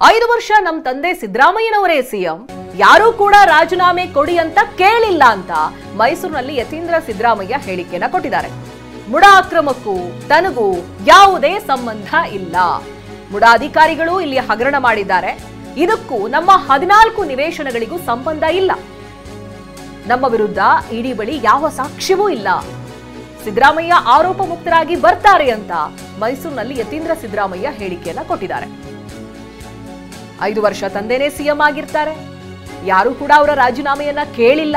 5 ವರ್ಷ ನಮ್ಮ ತಂದೆ ಸಿದ್ದರಾಮಯ್ಯನವರೇ ಸಿಎಂ, ಯಾರೂ ಕೂಡ ರಾಜೀನಾಮೆ ಕೊಡಿ ಅಂತ ಕೇಳಿಲ್ಲ ಅಂತ ಮೈಸೂರಿನಲ್ಲಿ ಯತೀಂದ್ರ ಸಿದ್ದರಾಮಯ್ಯ ಹೇಳಿಕೆಯನ್ನ ಕೊಟ್ಟಿದ್ದಾರೆ. ಮುಡಾ ಅಕ್ರಮಕ್ಕೂ ತನಗೂ ಯಾವುದೇ ಸಂಬಂಧ ಇಲ್ಲ. ಮುಡಾ ಅಧಿಕಾರಿಗಳು ಇಲ್ಲಿ ಹಗರಣ ಮಾಡಿದ್ದಾರೆ. ಇದಕ್ಕೂ ನಮ್ಮ 14 ನಿವೇಶನಗಳಿಗೂ ಸಂಬಂಧ ಇಲ್ಲ. ನಮ್ಮ ವಿರುದ್ಧ ಇಡಿ ಬಳಿ ಯಾವ ಸಾಕ್ಷ್ಯವೂ ಇಲ್ಲ. ಸಿದ್ದರಾಮಯ್ಯ ಆರೋಪ ಮುಕ್ತರಾಗಿ ಬರ್ತಾರೆ ಅಂತ ಮೈಸೂರಿನಲ್ಲಿ ಯತೀಂದ್ರ ಸಿದ್ದರಾಮಯ್ಯ ಹೇಳಿಕೆಯನ್ನ ಕೊಟ್ಟಿದ್ದಾರೆ. 5 ವರ್ಷ ತಂದೆನೇ ಸಿಎಂ ಆಗಿರ್ತಾರೆ, ಯಾರು ಕೂಡ ಅವರ ರಾಜೀನಾಮೆಯನ್ನ ಕೇಳಿಲ್ಲ.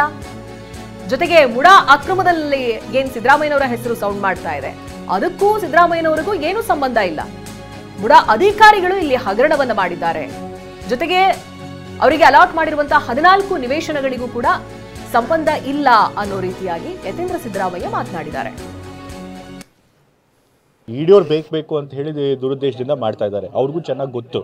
ಜೊತೆಗೆ ಮುಡಾ ಅಕ್ರಮದಲ್ಲಿ ಏನ್ ಸಿದ್ದರಾಮಯ್ಯನವರ ಹೆಸರು ಸೌಂಡ್ ಮಾಡ್ತಾ ಇದೆ, ಅದಕ್ಕೂ ಸಿದ್ದರಾಮಯ್ಯನವರಿಗೂ ಏನೂ ಸಂಬಂಧ ಇಲ್ಲ. ಮುಡಾ ಅಧಿಕಾರಿಗಳು ಇಲ್ಲಿ ಹಗರಣವನ್ನ ಮಾಡಿದ್ದಾರೆ. ಜೊತೆಗೆ ಅವರಿಗೆ ಅಲಾಟ್ ಮಾಡಿರುವಂತಹ 14 ನಿವೇಶನಗಳಿಗೂ ಕೂಡ ಸಂಬಂಧ ಇಲ್ಲ ಅನ್ನೋ ರೀತಿಯಾಗಿ ಯತೀಂದ್ರ ಸಿದ್ದರಾಮಯ್ಯ ಮಾತನಾಡಿದ್ದಾರೆ. ಇಡಿಯೋರು ಬೇಕು ಅಂತ ಹೇಳಿ ದುರುದ್ದೇಶದಿಂದ ಮಾಡ್ತಾ ಇದ್ದಾರೆ. ಅವ್ರಿಗೂ ಚೆನ್ನಾಗಿ ಗೊತ್ತು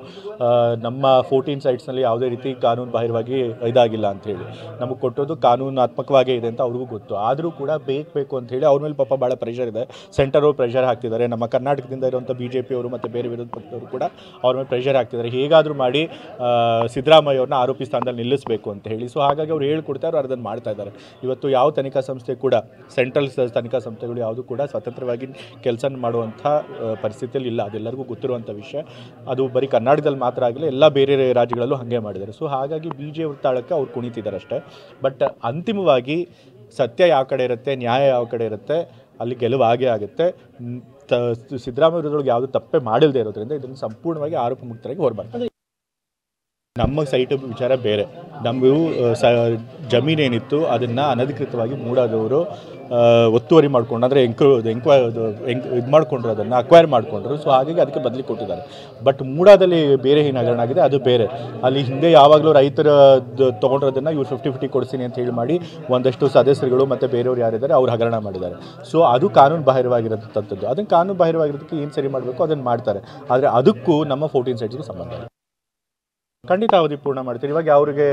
ನಮ್ಮ 14 ಸೈಟ್ಸ್ನಲ್ಲಿ ಯಾವುದೇ ರೀತಿ ಕಾನೂನು ಬಾಹಿರವಾಗಿ ಇದಾಗಿಲ್ಲ ಅಂತ ಹೇಳಿ, ನಮಗೆ ಕೊಟ್ಟೋದು ಕಾನೂನಾತ್ಮಕವಾಗೇ ಇದೆ ಅಂತ ಅವ್ರಿಗೂ ಗೊತ್ತು. ಆದರೂ ಕೂಡ ಬೇಕು ಅಂತ ಹೇಳಿ ಅವ್ರ ಮೇಲೆ ಪಾಪ ಭಾಳ ಪ್ರೆಷರ್ ಇದೆ. ಸೆಂಟರ್ ಅವರು ಪ್ರೆಷರ್ ಹಾಕ್ತಿದ್ದಾರೆ. ನಮ್ಮ ಕರ್ನಾಟಕದಿಂದ ಇರುವಂಥ BJP ಅವರು ಮತ್ತು ಬೇರೆ ವಿರೋಧ ಪಕ್ಷದವರು ಕೂಡ ಅವ್ರ ಮೇಲೆ ಪ್ರೆಷರ್ ಹಾಕ್ತಿದ್ದಾರೆ. ಹೇಗಾದರೂ ಮಾಡಿ ಸಿದ್ದರಾಮಯ್ಯ ಅವ್ರನ್ನ ಆರೋಪಿ ಸ್ಥಾನದಲ್ಲಿ ನಿಲ್ಲಿಸಬೇಕು ಅಂತ ಹೇಳಿ. ಸೊ ಹಾಗಾಗಿ ಅವ್ರು ಹೇಳ್ಕೊಡ್ತಾರೆ, ಅವ್ರು ಅದನ್ನು ಮಾಡ್ತಾ ಇದ್ದಾರೆ. ಇವತ್ತು ಯಾವ ತನಿಖಾ ಸಂಸ್ಥೆ ಕೂಡ, ಸೆಂಟ್ರಲ್ ತನಿಖಾ ಸಂಸ್ಥೆಗಳು ಯಾವುದು ಕೂಡ ಸ್ವತಂತ್ರವಾಗಿ ಕೆಲಸ ಮಾಡುವಂಥ ಪರಿಸ್ಥಿತಿಯಲ್ಲಿ ಇಲ್ಲ. ಅದೆಲ್ಲರಿಗೂ ಗೊತ್ತಿರುವಂಥ ವಿಷಯ. ಅದು ಬರೀ ಕರ್ನಾಟಕದಲ್ಲಿ ಮಾತ್ರ ಆಗಿಲ್ಲ, ಎಲ್ಲ ಬೇರೆ ರಾಜ್ಯಗಳಲ್ಲೂ ಹಾಗೆ ಮಾಡಿದ್ದಾರೆ. ಸೊ ಹಾಗಾಗಿ BJP ವೃತ್ತಾಳಕ್ಕೆ ಅವ್ರು ಕುಣಿತಿದ್ದಾರೆ ಅಷ್ಟೇ. ಬಟ್ ಅಂತಿಮವಾಗಿ ಸತ್ಯ ಯಾವ ಕಡೆ ಇರುತ್ತೆ, ನ್ಯಾಯ ಯಾವ ಕಡೆ ಇರುತ್ತೆ, ಅಲ್ಲಿ ಗೆಲುವು ಆಗೇ ಆಗುತ್ತೆ. ಸಿದ್ದರಾಮಯ್ಯ ವಿರೋಧಗಳಿಗೆ ಯಾವುದು ತಪ್ಪೇ ಮಾಡಿಲ್ಲದೆ ಇರೋದ್ರಿಂದ ಇದನ್ನು ಸಂಪೂರ್ಣವಾಗಿ ಆರೋಪ ಮುಕ್ತರಾಗಿ ಹೊರಬರ್ತಾರೆ. ನಮ್ಮ ಸೈಟ್ ವಿಚಾರ ಬೇರೆ. ನಮಗೂ ಜಮೀನೇನಿತ್ತು ಅದನ್ನು ಅನಧಿಕೃತವಾಗಿ ಮೂಡಾದವರು ಒತ್ತುವರಿ ಮಾಡ್ಕೊಂಡು, ಅಂದರೆ ಇದು ಮಾಡಿಕೊಂಡ್ರು, ಅದನ್ನು ಅಕ್ವೈರ್ ಮಾಡಿಕೊಂಡ್ರು. ಸೊ ಹಾಗಾಗಿ ಅದಕ್ಕೆ ಬದಲಿ ಕೊಟ್ಟಿದ್ದಾರೆ. ಬಟ್ ಮೂಡಾದಲ್ಲಿ ಬೇರೆ ಏನು ಹಗರಣ ಆಗಿದೆ, ಅದು ಬೇರೆ. ಅಲ್ಲಿ ಹಿಂದೆ ಯಾವಾಗಲೂ ರೈತರ ತೊಗೊಂಡಿರೋದನ್ನು ಇವ್ರು 50-50 ಕೊಡಿಸ್ತೀನಿ ಅಂತ ಹೇಳಿ ಮಾಡಿ ಒಂದಷ್ಟು ಸದಸ್ಯರುಗಳು ಮತ್ತು ಬೇರೆಯವರು ಯಾರಿದ್ದಾರೆ ಅವ್ರು ಹಗರಣ ಮಾಡಿದ್ದಾರೆ. ಸೊ ಅದು ಕಾನೂನು ಬಾಹಿರವಾಗಿರೋದಂಥದ್ದು. ಅದನ್ನು ಕಾನೂನು ಬಾಹಿರವಾಗಿರೋದಕ್ಕೆ ಏನು ಸರಿ ಮಾಡಬೇಕು ಅದನ್ನು ಮಾಡ್ತಾರೆ. ಆದರೆ ಅದಕ್ಕೂ ನಮ್ಮ 14 ಸೈಟ್ಸ್ಗೂ ಸಂಬಂಧ ಇಲ್ಲ. ಖಂಡಿತ ಅವಧಿ ಪೂರ್ಣ ಮಾಡ್ತೀವಿ. ಇವಾಗ ಅವ್ರಿಗೆ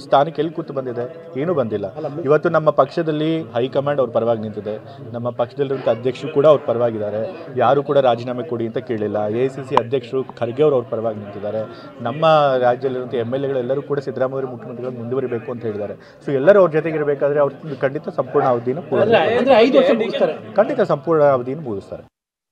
ಸ್ಥಾನಕ್ಕೆ ಎಲ್ಲಿ ಕೂತು ಬಂದಿದೆ, ಏನೂ ಬಂದಿಲ್ಲ. ಇವತ್ತು ನಮ್ಮ ಪಕ್ಷದಲ್ಲಿ ಹೈಕಮಾಂಡ್ ಅವ್ರ ಪರವಾಗಿ ನಿಂತಿದೆ. ನಮ್ಮ ಪಕ್ಷದಲ್ಲಿರುವಂಥ ಅಧ್ಯಕ್ಷರು ಕೂಡ ಅವ್ರ ಪರವಾಗಿದ್ದಾರೆ. ಯಾರು ಕೂಡ ರಾಜೀನಾಮೆ ಕೊಡಿ ಅಂತ ಕೇಳಿಲ್ಲ. AICC ಅಧ್ಯಕ್ಷರು ಖರ್ಗೆ ಅವ್ರ ಪರವಾಗಿ ನಿಂತಿದ್ದಾರೆ. ನಮ್ಮ ರಾಜ್ಯದಲ್ಲಿರುವಂಥ MLAಗಳೆಲ್ಲರೂ ಕೂಡ ಸಿದ್ದರಾಮಯ್ಯ ಮುಖ್ಯಮಂತ್ರಿಗಳು ಮುಂದುವರಿಬೇಕು ಅಂತ ಹೇಳಿದ್ದಾರೆ. ಸೊ ಎಲ್ಲರೂ ಅವ್ರ ಜೊತೆಗೆ ಇರಬೇಕಾದ್ರೆ ಅವ್ರು ಖಂಡಿತ ಸಂಪೂರ್ಣ ಅವಧಿಯನ್ನು ಖಂಡಿತ ಸಂಪೂರ್ಣ ಅವಧಿಯನ್ನು ಮುಗಿಸ್ತಾರೆ.